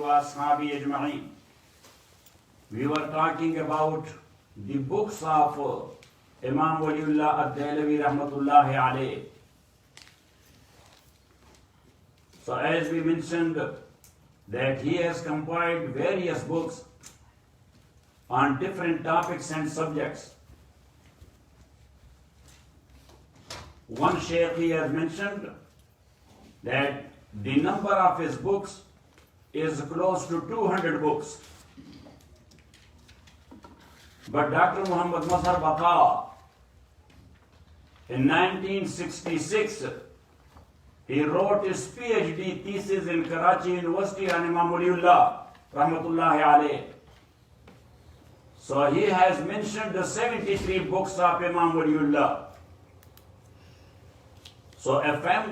وأصحابه أجمعين. We were talking about the books of Imam Waliullah Ad-Dahlawi Rahmatullahi Alayh. So as we mentioned that he has compiled various books on different topics and subjects. One Shaykh he has mentioned that the number of his books is close to 200 books. But Dr. Muhammad Mazhar Baqa, in 1966, he wrote his PhD thesis in Karachi University on Imam Waliullah, Rahmatullahi Alayh. So he has mentioned the 73 books of Imam Waliullah. So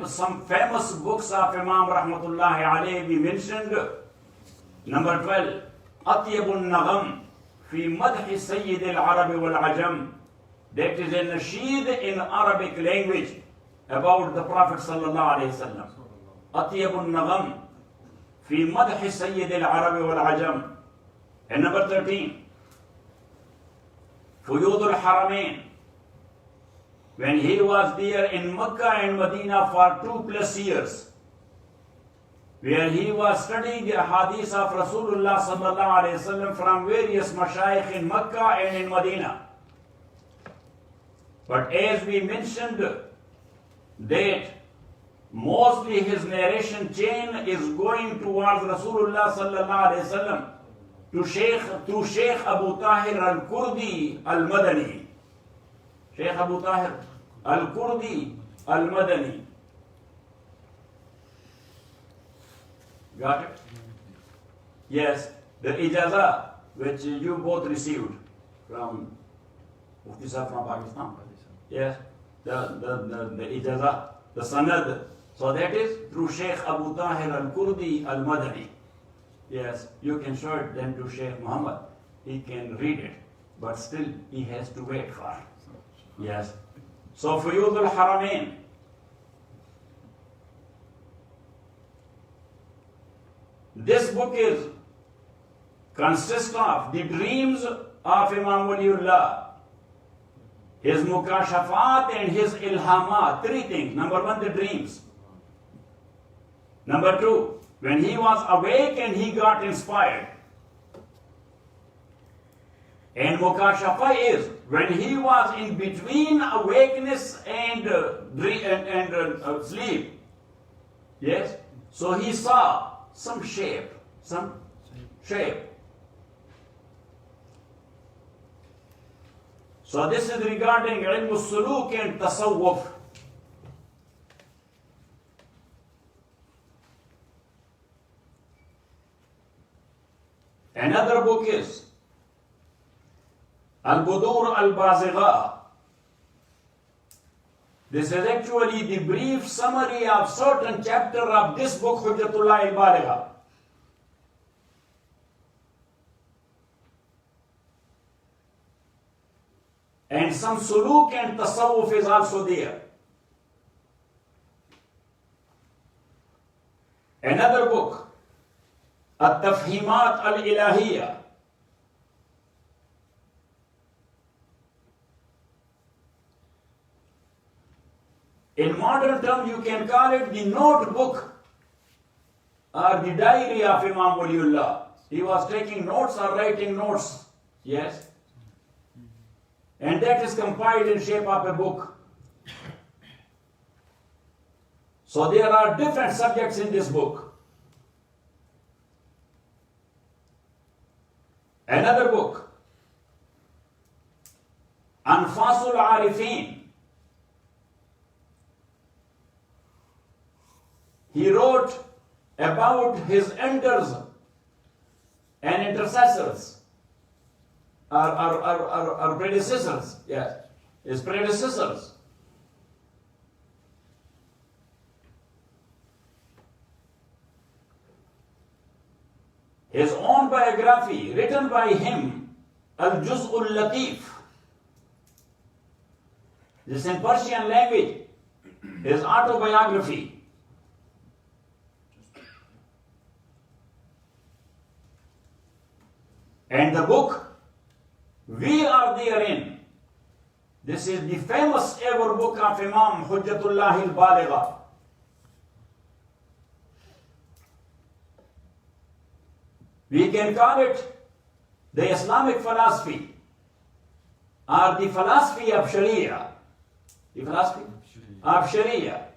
some famous books of Imam Rahmatullahi Alayh we mentioned. Number 12, Atyabun Nagam fi Madhi Sayyid al-Arab wal-Ajam. That is a nasheed in Arabic language about the Prophet sallallahu alayhi wa sallam. Atyabun Nagam fi Madhi Sayyid al-Arab wal-Ajam. And number 13, Fuyud al-Haramain. When he was there in Mecca and Medina for 2+ years, where he was studying the hadith of Rasulullah sallallahu alayhi wa sallam from various mashayikh in Mecca and in Medina. But as we mentioned that mostly his narration chain is going towards Rasulullah sallallahu alayhi wa sallam to Sheikh Abu Tahir al-Kurdi al-Madani. Sheikh Abu Tahir al-Kurdi al-Madani. Got it? Yes, the ijazah which you both received from Mufti Sahib from Pakistan. Yes, the ijazah, the sanad. So that is through Sheikh Abu Tahir al-Kurdi al-Madani. Yes, you can show it then to Sheikh Muhammad. He can read it, but still he has to wait for it. Yes. So Fuyud al-Haramain. This book consists of the dreams of Imam Waliullah, his mukashafat and his ilhamat. 3 things. Number 1, the dreams. Number 2, when he was awake and he got inspired. And mukashafa is when he was in between awakeness and sleep. Yes? So he saw some shape. So this is regarding Ilmul Suluk and Tasawwuf. Another book is Al-Budur al-Bazighah. This is actually the brief summary of certain chapter of this book, Hujjatullahil Balighah. And some suluk and tasawwuf is also there. Another book, At-Tafhimat al-Ilahiyya. In modern term, you can call it the notebook or the diary of Imam Waliullah. He was taking notes or writing notes. Yes. And that is compiled in shape of a book. So there are different subjects in this book. Another book, Anfasul Arifin. He wrote about his elders and intercessors, or predecessors, yes, his predecessors. His own biography, written by him, Al-Juz'ul Latif. This is in Persian language, his autobiography. And the book we are therein, this is the famous ever book of Imam Hujjatullahil Balighah. We can call it the Islamic philosophy or the philosophy of Sharia. The philosophy of Sharia.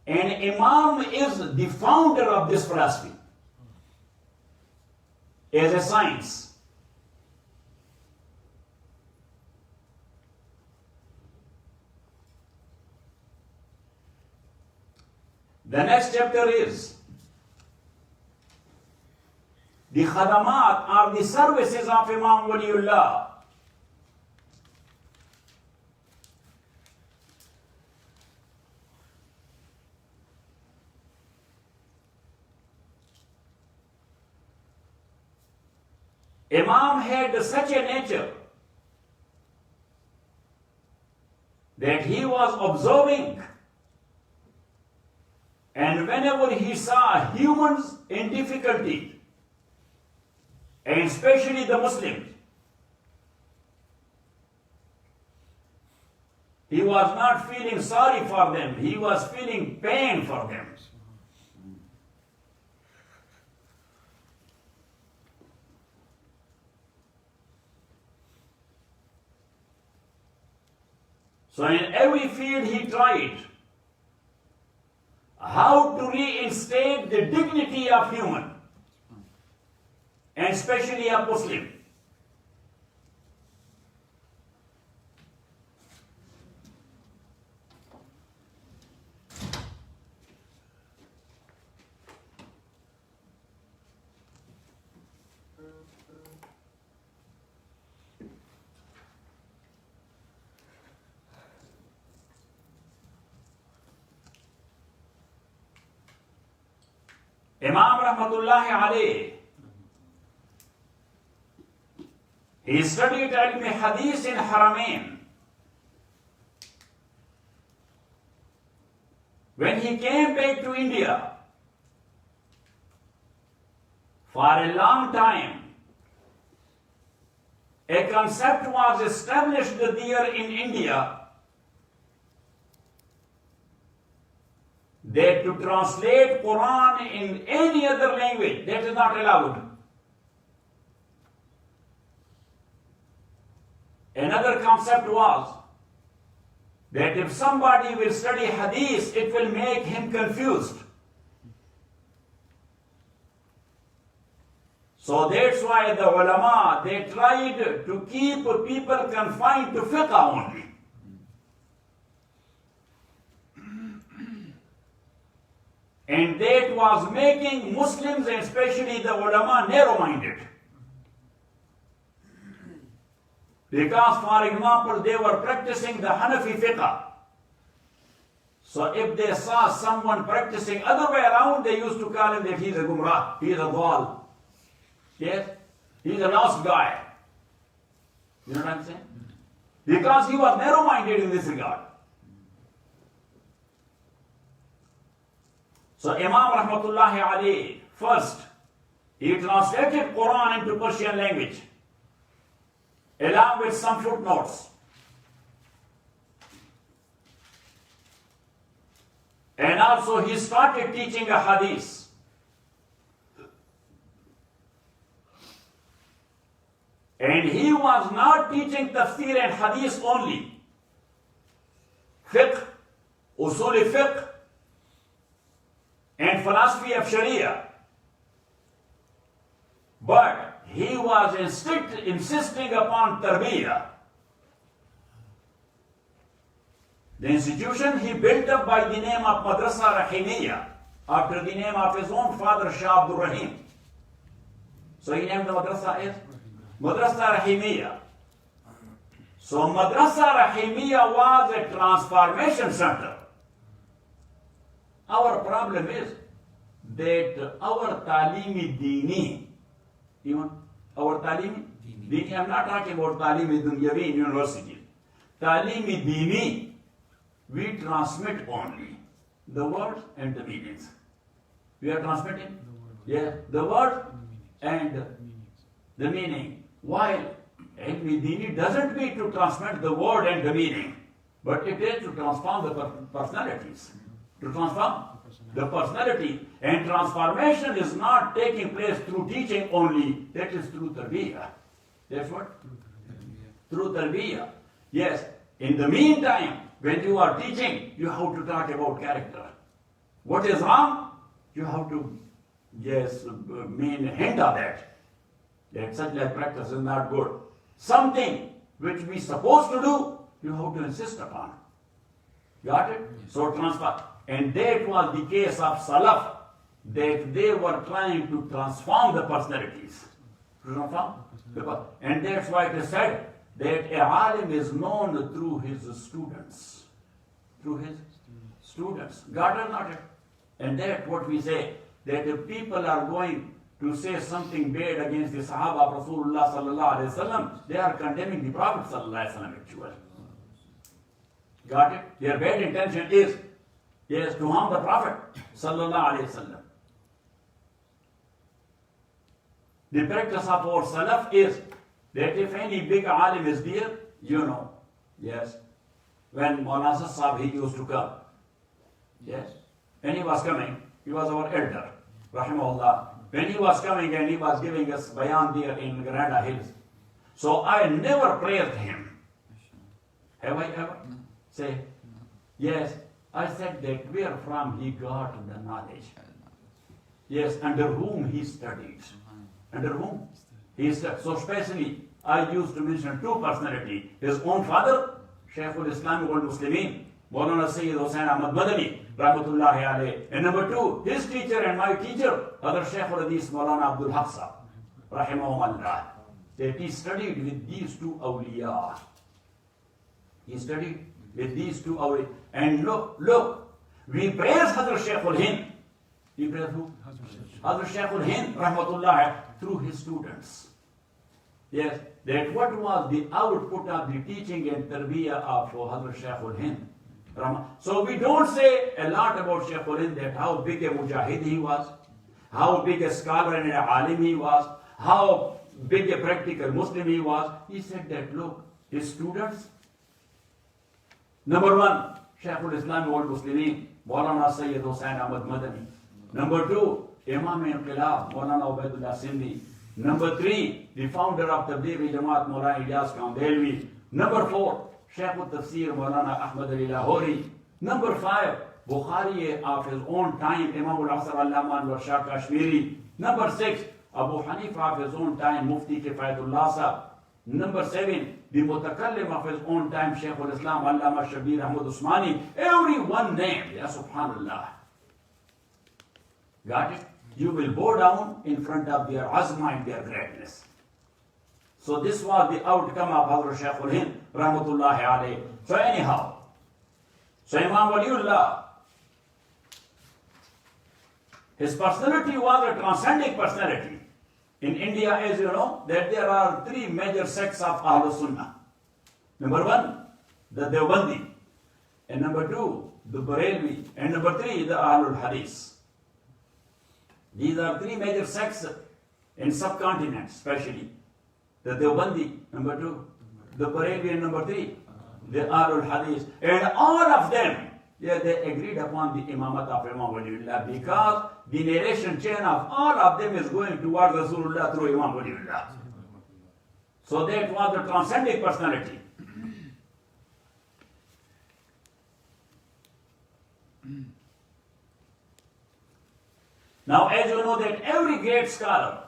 And Imam is the founder of this philosophy as a science. The next chapter is the khadamat or the services of Imam Waliullah. Imam had such a nature that he was observing, and whenever he saw humans in difficulty, and especially the Muslims, he was not feeling sorry for them, he was feeling pain for them. So in every field he tried how to reinstate the dignity of human, and especially a Muslim. Imam Rahmatullahi alayh, he studied Ilmul Hadith in Haramain. When he came back to India, for a long time, a concept was established there in India that to translate Quran in any other language, that is not allowed. Another concept was that if somebody will study Hadith, it will make him confused. So that's why the ulama, they tried to keep people confined to fiqh only. And that was making Muslims, and especially the ulama, narrow-minded. Because, for example, they were practicing the Hanafi fiqh. So if they saw someone practicing other way around, they used to call him that he's a gumrah, he's a dhal. Yes? He's a lost guy. You know what I'm saying? Because he was narrow-minded in this regard. So Imam Rahmatullahi alayh, first, he translated Quran into Persian language, along with some footnotes. And also he started teaching a hadith. And he was not teaching tafsir and hadith only. Fiqh, Usul Ul Fiqh, and philosophy of Sharia. But he was insisting upon tarbiyah. The institution he built up by the name of Madrasa Rahimiyya, after the name of his own father, Shah Abdul Rahim. So he named the madrasa as Madrasa Rahimiyya. So Madrasa Rahimiyya was a transformation center. Our problem is that our talimi dini, our talimi dini, I'm not talking about talimi dunyavi in university. Talimi dini, we transmit only the words and the meanings. We are transmitting? Yeah, the word and the meaning. While ilmi dini doesn't mean to transmit the word and the meaning, but it is to transform the personalities, to transform the personality. And transformation is not taking place through teaching only, that is through tarbiyah. That's what? Through tarbiyah. Yes, in the meantime, when you are teaching, you have to talk about character. What is wrong? You have to, yes, hint of that. That such like practice is not good. Something which we supposed to do, you have to insist upon. Got it? So transfer. And that was the case of Salaf, that they were trying to transform the personalities. And that's why it is said that a alim is known through his students. Through his students. Got it or not? And that's what we say, that if people are going to say something bad against the Sahaba of Rasulullah sallallahu alaihi wasallam, they are condemning the Prophet sallallahu alaihi wasallam actually. Got it? Their bad intention is, yes, to harm the Prophet sallallahu alaihi wasallam. The practice of our Salaf is that if any big alim is there, you know, yes, when Maulana Sahib, he used to come, yes, when he was coming, he was our elder, rahimahullah. When he was coming and he was giving us bayan there in Granada Hills, so I never praised him. Have I ever? Say, yes, I said that where from he got the knowledge. Yes, under whom he studied. Under whom he studied. So especially, I used to mention two personalities. His own father, Shaykhul Islam wal Muslimin, Maulana Sayyid Hussain Ahmad Madani, Rahmatullahi alayh. And number two, his teacher and my teacher, other Shaykhul Hadith Maulana Abdul Hafsa, Rahimahumullah. That he studied with these two awliya. He studied with these two awliya. And look, we praise Hazrat Shaykhul Hind. We praise who? Hazrat Shaykhul Hind, Rahmatullah, through his students. Yes, that what was the output of the teaching and tarbiyah of Hazrat Shaykhul Hind. So we don't say a lot about Shaykhul Hind, that how big a mujahid he was, how big a scholar and a alim he was, how big a practical Muslim he was. He said that, look, his students, number one, Shaykhul Islam wal Muslimin, Maulana Sayyid Hussain Ahmad Madani. Number two, Imam Inqilab, Maulana Ubaidullah Sindhi. Number three, the founder of Tablighi Jamaat, Maulana Ilyas Kaundelvi. Number four, Shaykh al-Tafsir, Maulana Ahmad Ali Lahori. Number five, Bukhari of his own time, Imam al-Asr al-Laman wa Shah Kashmiri. Number six, Abu Hanifa of his own time, Mufti Kifayatullah Sahab. Number seven, the Mutakallim of his own time, Shaykh al-Islam, Allama Shabir Ahmad Usmani. Every one named, ya subhanallah. Got it? You will bow down in front of their azma and their greatness. So this was the outcome of Hazrat Shaykhul Hind, Rahmatullahi alayh. So anyhow, so Imam Waliullah, his personality was a transcending personality. In India, as you know, that there are three major sects of Ahlul Sunnah. Number one, the Deobandi. And number two, the Barelvi. And number three, the Ahlul Hadith. These are three major sects in subcontinent, especially. The Deobandi, number two. The Barelvi, and number three, the Ahlul Hadith. And all of them, yeah, they agreed upon the imamat of Imam Waliullah, because the narration chain of all of them is going towards Rasulullah through Imam Waliullah. So that was the transcending personality. Now, as you know that every great scholar,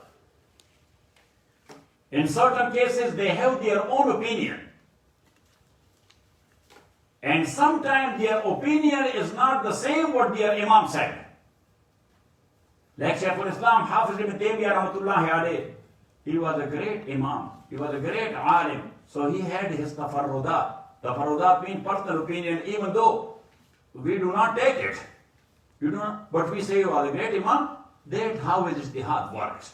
in certain cases they have their own opinion. And sometimes their opinion is not the same what their Imam said. Like Shaykhul Islam, Hafiz ibn Taymiyyah rahmatullahi alayh, he was a great Imam, he was a great alim, so he had his tafarrudat. Tafarrudat means personal opinion, even though we do not take it. You do not, but we say you are a great Imam, that's how his ijtihad works.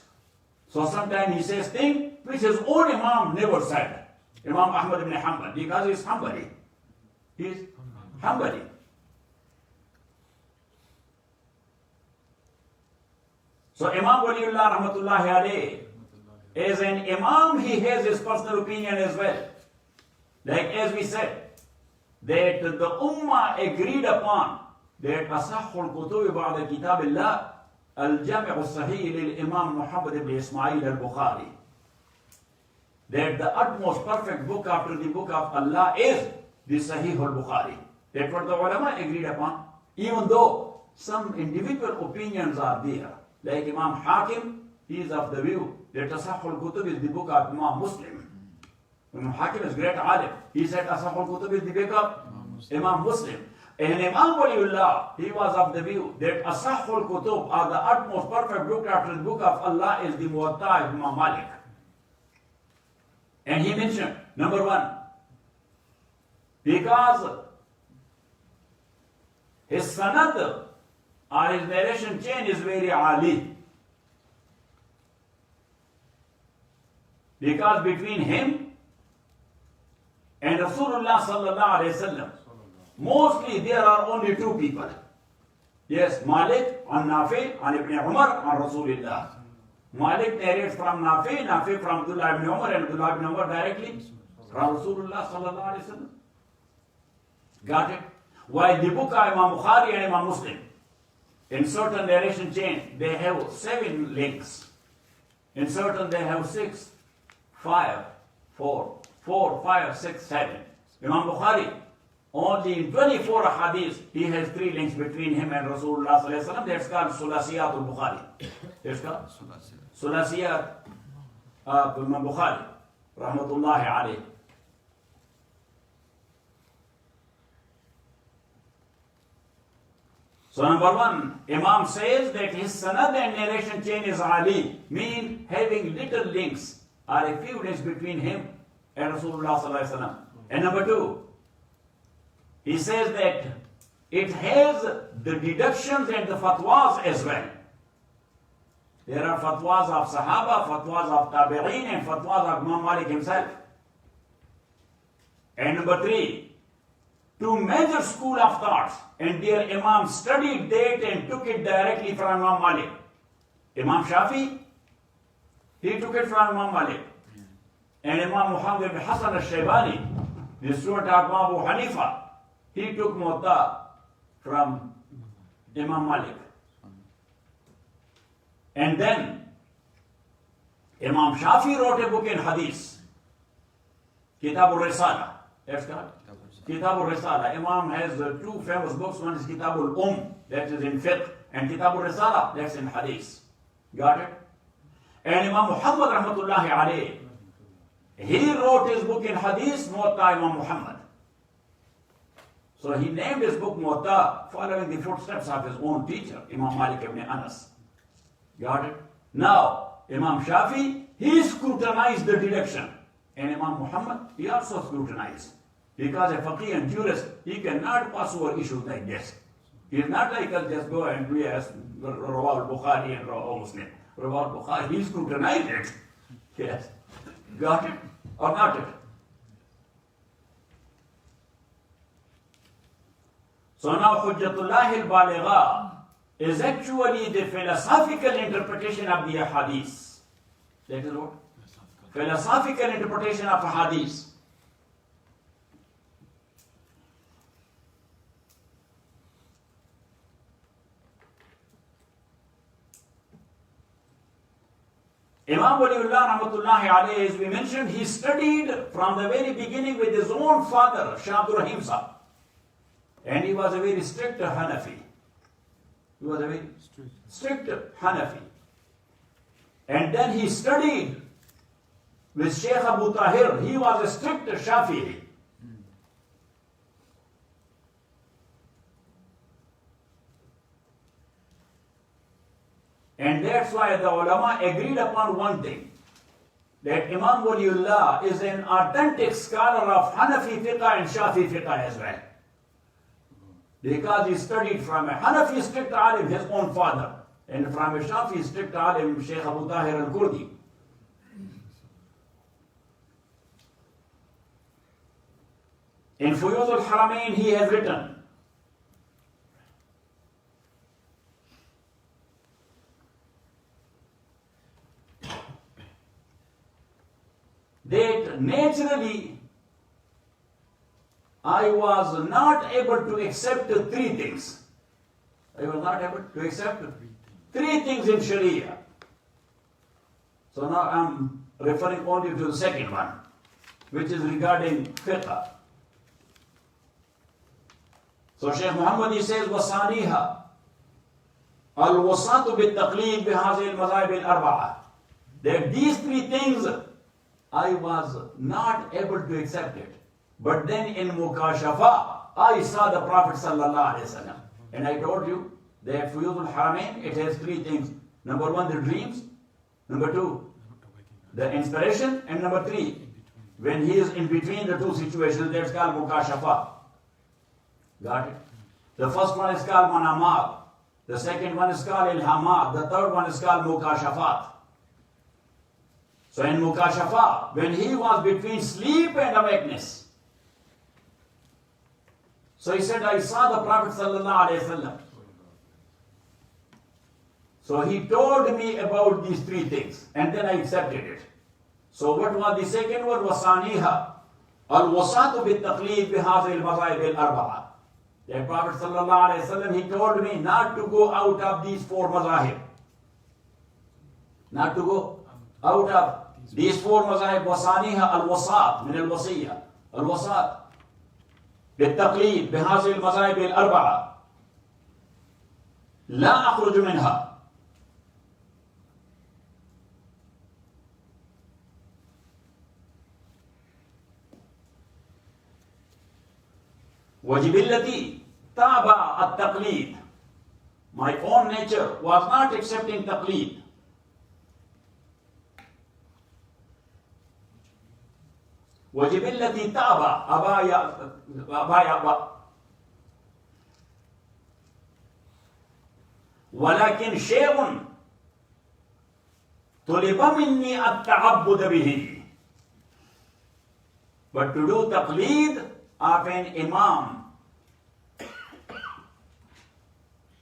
So sometimes he says things which his own Imam never said. Imam Ahmad ibn Hanbal, because he is Hanbali. He is Hanbali. So Imam Waliullah Rahmatullahi Alayh, as an Imam, he has his personal opinion as well. Like as we said, that the Ummah agreed upon that Asahul Kutub ba'da Kitabillah Al-Jami' al-Sahih lil-Imam Muhammad ibn Ismail al-Bukhari. That the utmost perfect book after the book of Allah is the Sahih al-Bukhari. That's what the ulama agreed upon. Even though some individual opinions are there. Like Imam Hakim, he is of the view that Asahul Kutub is the book of Imam Muslim. Imam Hakim is great alim. He said Asahul Kutub is the book of Imam Muslim. And Imam Waliullah, he was of the view that Asahul Kutub are the utmost perfect book after the book of Allah is the Muwatta of Imam Malik. And he mentioned, number one, because his sanad or his narration chain is very ali. Because between him and Rasulullah sallallahu alayhi wasallam, mostly there are only two people. Yes, Malik on Nafi, on Ibn Umar, on Rasulullah. Malik narrates from Nafi, Nafi from Abdullah ibn Umar, and Abdullah ibn Umar directly from Rasulullah sallallahu alayhi wasallam. Got it? While the book of Imam Bukhari and Imam Muslim, in certain narration chain, they have 7 links. In certain they have 6, 5, 4, 5, 6, 7. Imam Bukhari, only in 24 hadiths, he has 3 links between him and Rasulullah sallallahu alaihi wasallam. That's called Sulasiyat al-Bukhari. That's called Sulasiyat Imam Bukhari, rahmatullahi alayhi. So number one, Imam says that his sanad and narration chain is ali, mean having little links or a few links between him and Rasulullah sallallahu alaihi wasallam. And number two, he says that it has the deductions and the fatwas as well. There are fatwas of Sahaba, fatwas of Tabi'een, and fatwas of Imam Malik himself. And number three, 2 major school of thoughts, and their Imam studied that and took it directly from Imam Malik. Imam Shafi, he took it from Imam Malik. And Imam Muhammad ibn Hassan al-Shaybani, the student of Imam Abu Hanifa, he took Muwatta from Imam Malik. And then Imam Shafi wrote a book in Hadith, Kitab al-Risala. That's correct. Kitab al-Risala. Imam has 2 famous books. One is Kitab al-Umm, that is in fiqh, and Kitab al-Risala, that's in hadith. Got it? And Imam Muhammad rahmatullahi alayhi, he wrote his book in hadith, Muwatta Imam Muhammad. So he named his book Muwatta following the footsteps of his own teacher, Imam Malik ibn Anas. Got it? Now, Imam Shafi, he scrutinized the deduction. And Imam Muhammad, he also scrutinized. Because a faqih and jurist, he cannot pass over issues like this. He is not like us just go and do as Rawal Bukhari and Rawal Muslim. Rawal Bukhari, he scrutinized it. Yes. Got it or not it? So now Hujjatullahil Balighah is actually the philosophical interpretation of the hadith. That is what? Philosophical interpretation of hadith. Imam Waliullah rahmatullahi alayhi, as we mentioned, he studied from the very beginning with his own father, Shah Abdul Rahim Sahib. And he was a very strict Hanafi. He was a very strict Hanafi. And then he studied with Sheikh Abu Tahir. He was a strict Shafi'i. And that's why the ulama agreed upon one thing, that Imam Waliullah is an authentic scholar of Hanafi fiqh and Shafi fiqh as well. Because he studied from a Hanafi strict alim, his own father, and from a Shafi strict alim, Sheikh Abu Tahir al-Kurdi. In Fuyuz al-Haramain, he has written, that naturally I was not able to accept three things. I was not able to accept three things in Sharia. So now I'm referring only to the second one, which is regarding fiqh. So Shaykh Muhammad, he says, وَصَانِيهَا الْوَسَاطُ بِالتَّقْلِيدِ بِهَذِهِ الْمَذَاهِبِ الْأَرْبَعَةِ. That these three things I was not able to accept it. But then in Mukashafa, I saw the Prophet sallallahu alaihi wasallam. And I told you that Fuyuzul Haramain, it has three things. Number one, the dreams. Number two, the inspiration. And number three, when he is in between the two situations, that's called Mukashafa. Got it? The first one is called Manamat. The second one is called Ilhamat. The third one is called Mukashafat. So in Mukashafa, when he was between sleep and awakeness, so he said, I saw the Prophet sallallahu alaihi wasallam. So he told me about these three things, and then I accepted it. So what was the second one? Wasaniha al-wasatu bit-taqlid bihadhihi al-mazahib al-arba'a. The Prophet sallallahu alaihi wasallam, he told me not to go out of these four mazahib. Not to go out of these four mazahib. Wasaniha al-wasat min al-wasiyya. Al-wasat بالتقليد بهذه المذاهب الأربعة لا أخرج منها. وجبلتي تابع التقليد. My own nature was not accepting taqlid. وجبلتي تابع أبايا ولكن شيء طلب مني التعبد به. But to do taqlid of an imam,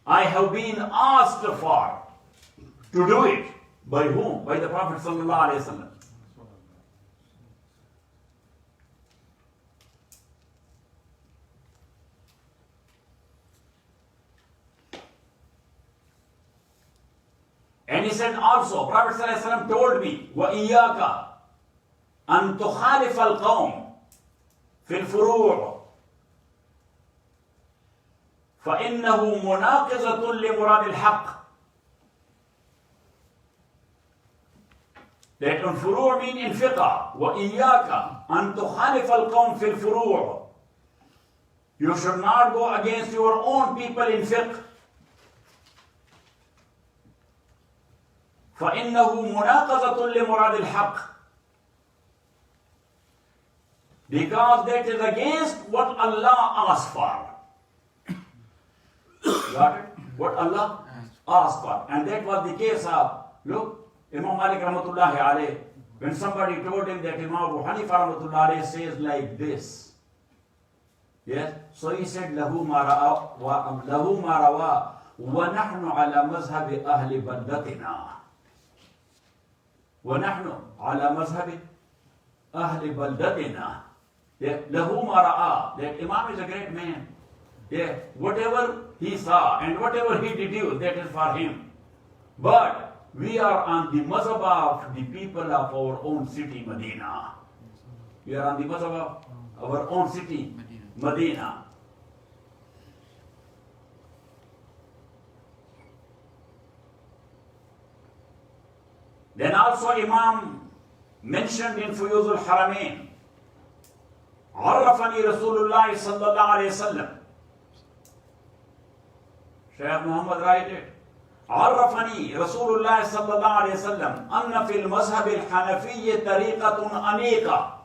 I have been asked for to do it. By whom? By the Prophet sallallahu alaihi wasallam. And he said also, Prophet ﷺ told me, وَإِيَّاكَ أَن تُخَالِفَ الْقَوْمِ فِي الْفُرُوعِ فَإِنَّهُ مُنَاقِضَةٌ لِمُرَادِ الْحَقِّ. That on furu' mean in fiqh. وَإِيَّاكَ أَن تُخَالِفَ الْقَوْمِ فِي الْفُرُوعِ. You should not go against your own people in fiqh. فَإِنَّهُ مُنَاقَضَةٌ لِمُرَادِ الْحَقِّ. Because that is against what Allah asked for. Got it? What Allah asked for. And that was the case of, look, Imam Malik rahmatullahi alayh, when somebody told him that Imam Abu Hanifa rahmatullahi alayh says like this. Yes? So he said, لَهُ مَا رَوَى وَنَحْنُ عَلَى مَذْهَبِ أَهْلِ بَلْدَتِنَا. وَنَحْنُ عَلَى مَذْهَبِ أَهْلِ بَلْدَتِنَا. لَهُ مَا رَأَى. That Imam is a great man. Yeah, whatever he saw and whatever he deduced, that is for him. But we are on the mazhab of the people of our own city, Medina. We are on the mazhab of our own city, Medina. Then also Imam mentioned in Fuyuzul Haramain, عرفني رسول الله صلى الله عليه وسلم. Shaykh Muhammad write it. عرفني رسول الله صلى الله عليه وسلم أن في المذهب الحنفي طريقة أنيقة.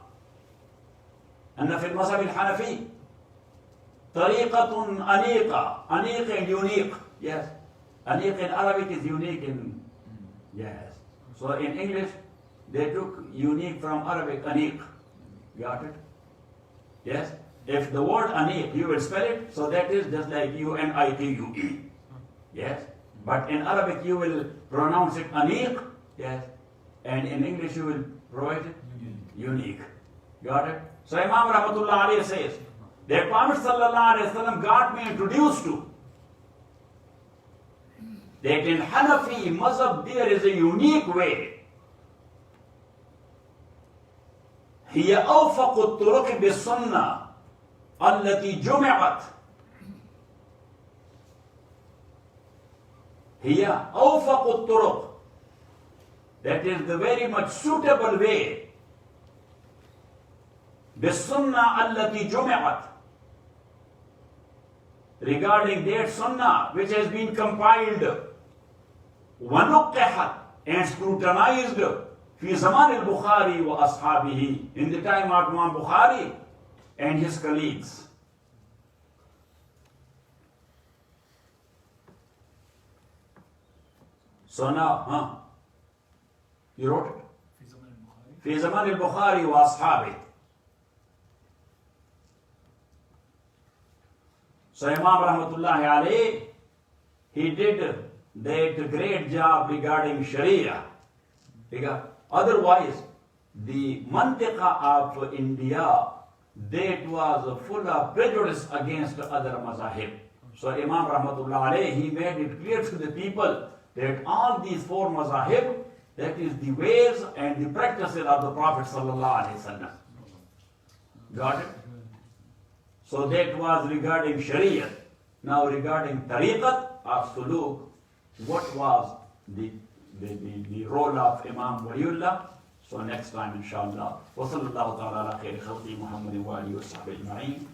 أن في المذهب الحنفي طريقة أنيقة. أنيق and unique. Yes. أنيق in Arabic is unique in, yes. So in English, they took unique from Arabic, aniq. Got it? Yes? If the word aniq, you will spell it, so that is just like U-N-I-Q-U-E. Yes? But in Arabic, you will pronounce it aniq. Yes? And in English, you will provided? Unique. Got it? So Imam Rahmatullah alayhi says, that Prophet sallallahu alayhi wasallam got me introduced to that in Hanafi mazhab there is a unique way. هي أوفق الطرق بالسنة التي جمعت. هي أوفق الطرق. That is the very much suitable way. بالسنة التي جمعت. Regarding that sunnah which has been compiled ونقحت and scrutinized في زمان البخاري وأصحابه, in the time of Imam Bukhari and his colleagues. So now, you wrote it? في زمان البخاري وأصحابه. So Imam Rahmatullahi alayhi, he did that great job regarding Sharia. Otherwise, the mantiqa of India, that was full of prejudice against other mazahib. So Imam Rahmatullah alayhi, he made it clear to the people that all these four mazahib, that is the ways and the practices of the Prophet sallallahu alaihi wasallam. Got it? So that was regarding Shariah. Now regarding Tariqat or Suluk, what was the role of Imam Waliullah? So next time inshallah. Wa sallallahu ta'ala ala khairi khalqi Muhammadin wa alihi wa sahbihi ajma'in.